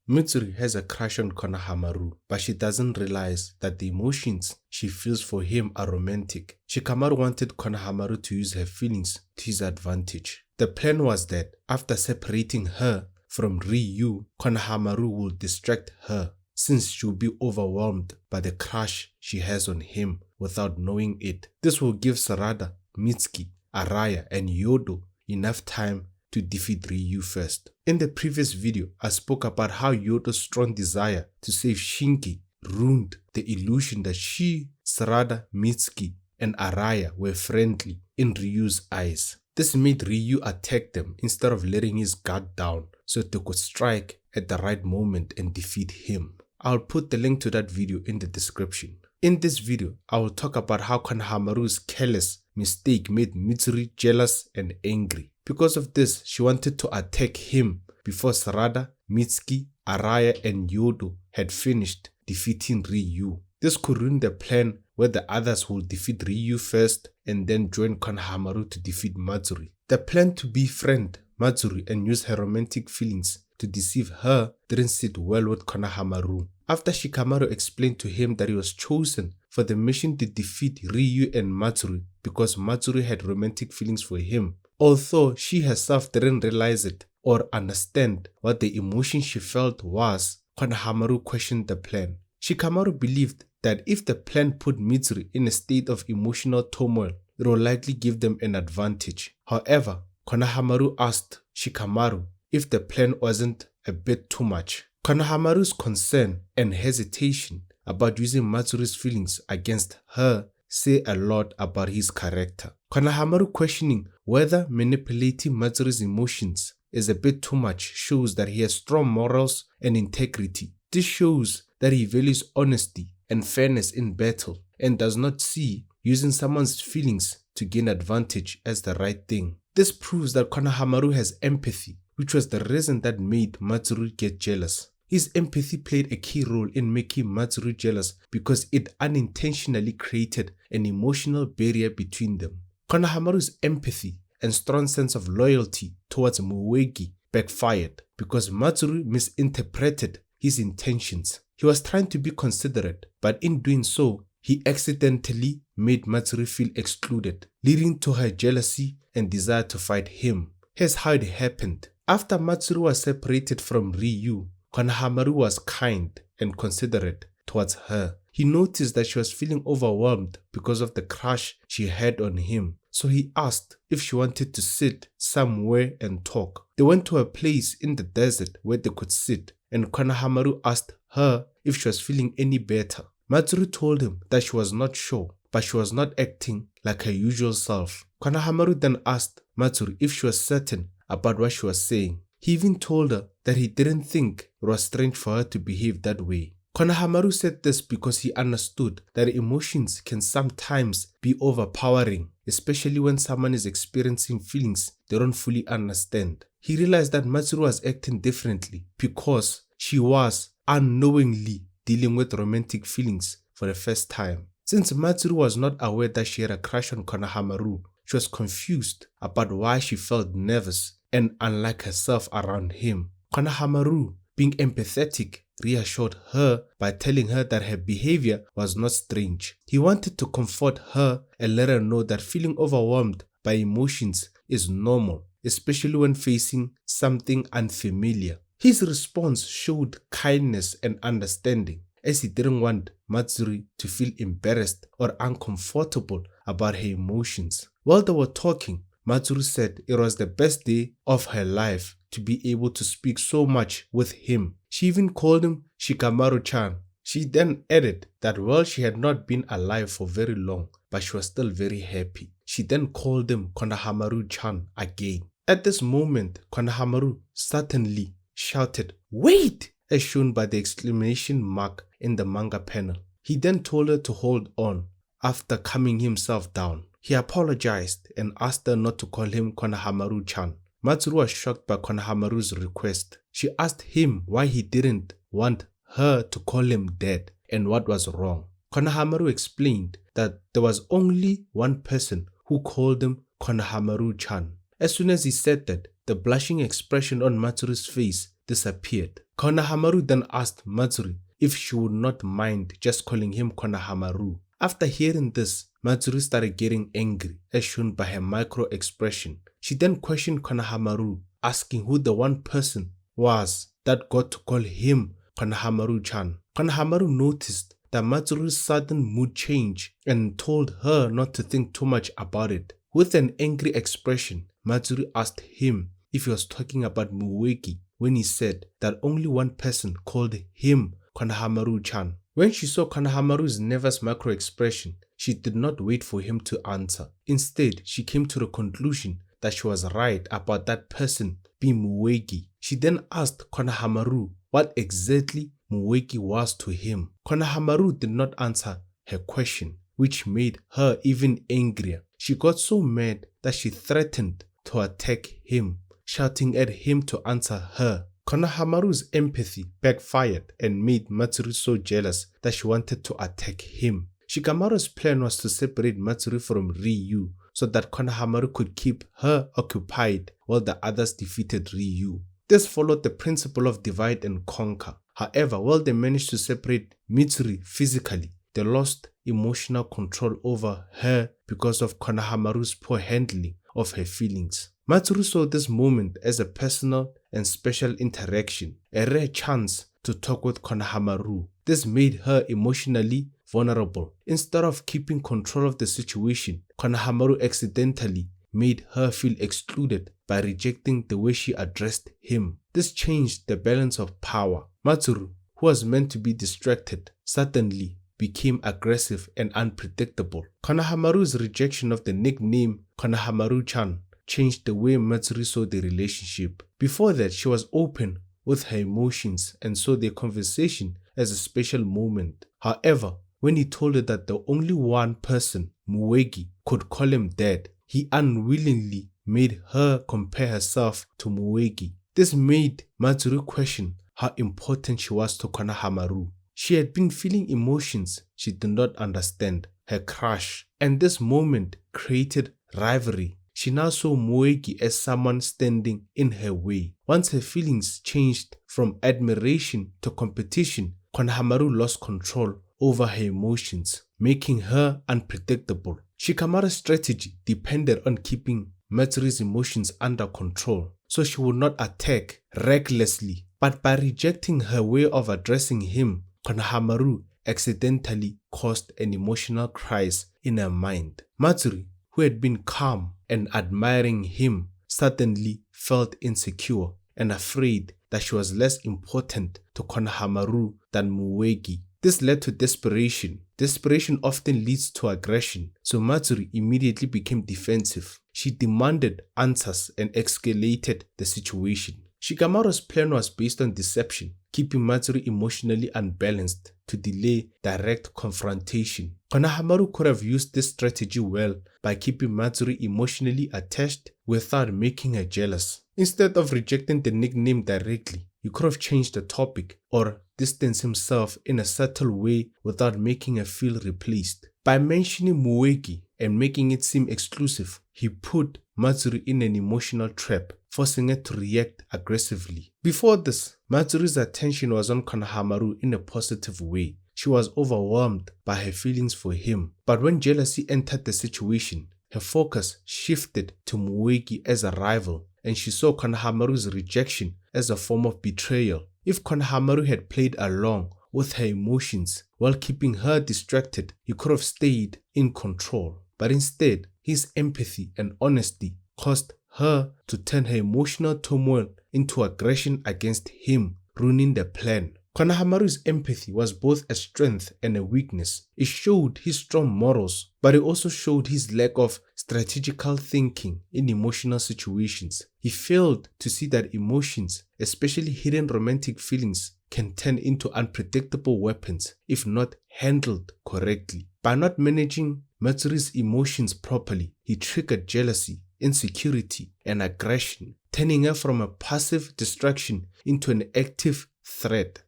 Matsuri has a crush on Konohamaru, but she doesn't realize that the emotions she feels for him are romantic. Shikamaru wanted Konohamaru to use her feelings to his advantage. The plan was that after separating her from Ryu, Konohamaru will distract her since she'll be overwhelmed by the crush she has on him without knowing it. This will give Sarada, Mitsuki, Araya and Yodo enough time to defeat Ryu first. In the previous video, I spoke about how Yodo's strong desire to save Shinki ruined the illusion that she, Sarada, Mitsuki and Araya were friendly in Ryu's eyes. This made Ryu attack them instead of letting his guard down so they could strike at the right moment and defeat him. I'll put the link to that video in the description. In this video, I will talk about how Konohamaru's careless mistake made Matsuri jealous and angry. Because of this, she wanted to attack him before Sarada, Mitsuki, Araya and Yodo had finished defeating Ryu. This could ruin the plan where the others will defeat Ryu first and then join Konohamaru to defeat Matsuri. The plan to befriend Matsuri and use her romantic feelings to deceive her didn't sit well with Konohamaru. After Shikamaru explained to him that he was chosen for the mission to defeat Ryu and Matsuri because Matsuri had romantic feelings for him, although she herself didn't realize it or understand what the emotion she felt was, Konohamaru questioned the plan. Shikamaru believed that if the plan put Matsuri in a state of emotional turmoil, it would likely give them an advantage. However, Konohamaru asked Shikamaru if the plan wasn't a bit too much. Konohamaru's concern and hesitation about using Matsuri's feelings against her say a lot about his character. Konohamaru questioning whether manipulating Matsuri's emotions is a bit too much shows that he has strong morals and integrity. This shows that he values honesty and fairness in battle and does not see using someone's feelings to gain advantage as the right thing. This proves that Konohamaru has empathy, which was the reason that made Matsuri get jealous. His empathy played a key role in making Matsuri jealous because it unintentionally created an emotional barrier between them. Konohamaru's empathy and strong sense of loyalty towards Muegi backfired because Matsuri misinterpreted his intentions. He was trying to be considerate, but in doing so, he accidentally made Matsuri feel excluded, leading to her jealousy and desire to fight him. Here's how it happened. After Matsuri was separated from Ryu, Konohamaru was kind and considerate towards her. He noticed that she was feeling overwhelmed because of the crush she had on him, so he asked if she wanted to sit somewhere and talk. They went to a place in the desert where they could sit, and Konohamaru asked her if she was feeling any better. Matsuri told him that she was not sure, but she was not acting like her usual self. Konohamaru then asked Matsuri if she was certain about what she was saying. He even told her that he didn't think it was strange for her to behave that way. Konohamaru said this because he understood that emotions can sometimes be overpowering, especially when someone is experiencing feelings they don't fully understand. He realized that Matsuri was acting differently because she was unknowingly dealing with romantic feelings for the first time. Since Matsuri was not aware that she had a crush on Konohamaru, she was confused about why she felt nervous and unlike herself around him. Konohamaru, being empathetic, reassured her by telling her that her behavior was not strange. He wanted to comfort her and let her know that feeling overwhelmed by emotions is normal, especially when facing something unfamiliar. His response showed kindness and understanding, as he didn't want Matsuri to feel embarrassed or uncomfortable about her emotions. While they were talking, Matsuri said it was the best day of her life to be able to speak so much with him. She even called him Shikamaru-chan. She then added that while she had not been alive for very long, but she was still very happy. She then called him Konohamaru-chan again. At this moment, Konohamaru suddenly shouted, "Wait!" as shown by the exclamation mark in the manga panel. He then told her to hold on. After calming himself down, he apologized and asked her not to call him Konohamaru-chan. Matsuri was shocked by Konohamaru's request. She asked him why he didn't want her to call him dad and what was wrong. Konohamaru explained that there was only one person who called him Konohamaru-chan. As soon as he said that, the blushing expression on Matsuri's face disappeared. Konohamaru then asked Matsuri if she would not mind just calling him Konohamaru. After hearing this, Matsuri started getting angry, as shown by her micro-expression. She then questioned Konohamaru, asking who the one person was that got to call him Konohamaru-chan. Konohamaru noticed that Matsuri's sudden mood change and told her not to think too much about it. With an angry expression, Matsuri asked him if he was talking about Mueki when he said that only one person called him Konohamaru-chan. When she saw Konohamaru's nervous micro-expression, she did not wait for him to answer. Instead, she came to the conclusion that she was right about that person being Mueki. She then asked Konohamaru what exactly Mueki was to him. Konohamaru did not answer her question, which made her even angrier. She got so mad that she threatened to attack him, shouting at him to answer her. Konohamaru's empathy backfired and made Matsuri so jealous that she wanted to attack him. Shikamaru's plan was to separate Matsuri from Ryu so that Konohamaru could keep her occupied while the others defeated Ryu. This followed the principle of divide and conquer. However, while they managed to separate Mitsuri physically, they lost emotional control over her because of Konohamaru's poor handling of her feelings. Matsuri saw this moment as a personal and special interaction, a rare chance to talk with Konohamaru. This made her emotionally vulnerable. Instead of keeping control of the situation, Konohamaru accidentally made her feel excluded by rejecting the way she addressed him. This changed the balance of power. Matsuri, who was meant to be distracted, suddenly became aggressive and unpredictable. Konohamaru's rejection of the nickname Konohamaru-chan changed the way Matsuri saw the relationship. Before that, she was open with her emotions and saw their conversation as a special moment. However, when he told her that the only one person, Mueki, could call him dad, he unwillingly made her compare herself to Mueki. This made Matsuri question how important she was to Konohamaru. She had been feeling emotions she did not understand, her crush, and this moment created rivalry. She now saw Mueki as someone standing in her way. Once her feelings changed from admiration to competition, Konohamaru lost control over her emotions, making her unpredictable. Shikamaru's strategy depended on keeping Matsuri's emotions under control, so she would not attack recklessly. But by rejecting her way of addressing him, Konohamaru accidentally caused an emotional crisis in her mind. Matsuri, who had been calm and admiring him, suddenly felt insecure and afraid that she was less important to Konohamaru than Mueki. This led to desperation. Desperation often leads to aggression, so Matsuri immediately became defensive. She demanded answers and escalated the situation. Shikamaru's plan was based on deception, keeping Matsuri emotionally unbalanced to delay direct confrontation. Konohamaru could have used this strategy well by keeping Matsuri emotionally attached without making her jealous. Instead of rejecting the nickname directly, he could have changed the topic or distanced himself in a subtle way without making her feel replaced. By mentioning Mueki and making it seem exclusive, he put Matsuri in an emotional trap, forcing her to react aggressively. Before this, Matsuri's attention was on Konohamaru in a positive way. She was overwhelmed by her feelings for him. But when jealousy entered the situation, her focus shifted to Mueki as a rival, and she saw Konohamaru's rejection as a form of betrayal. If Konohamaru had played along with her emotions while keeping her distracted, he could have stayed in control. But instead, his empathy and honesty caused her to turn her emotional turmoil into aggression against him, ruining the plan. Konohamaru's empathy was both a strength and a weakness. It showed his strong morals, but it also showed his lack of strategical thinking in emotional situations. He failed to see that emotions, especially hidden romantic feelings, can turn into unpredictable weapons if not handled correctly. By not managing Matsuri's emotions properly, he triggered jealousy, insecurity, and aggression, turning her from a passive distraction into an active threat.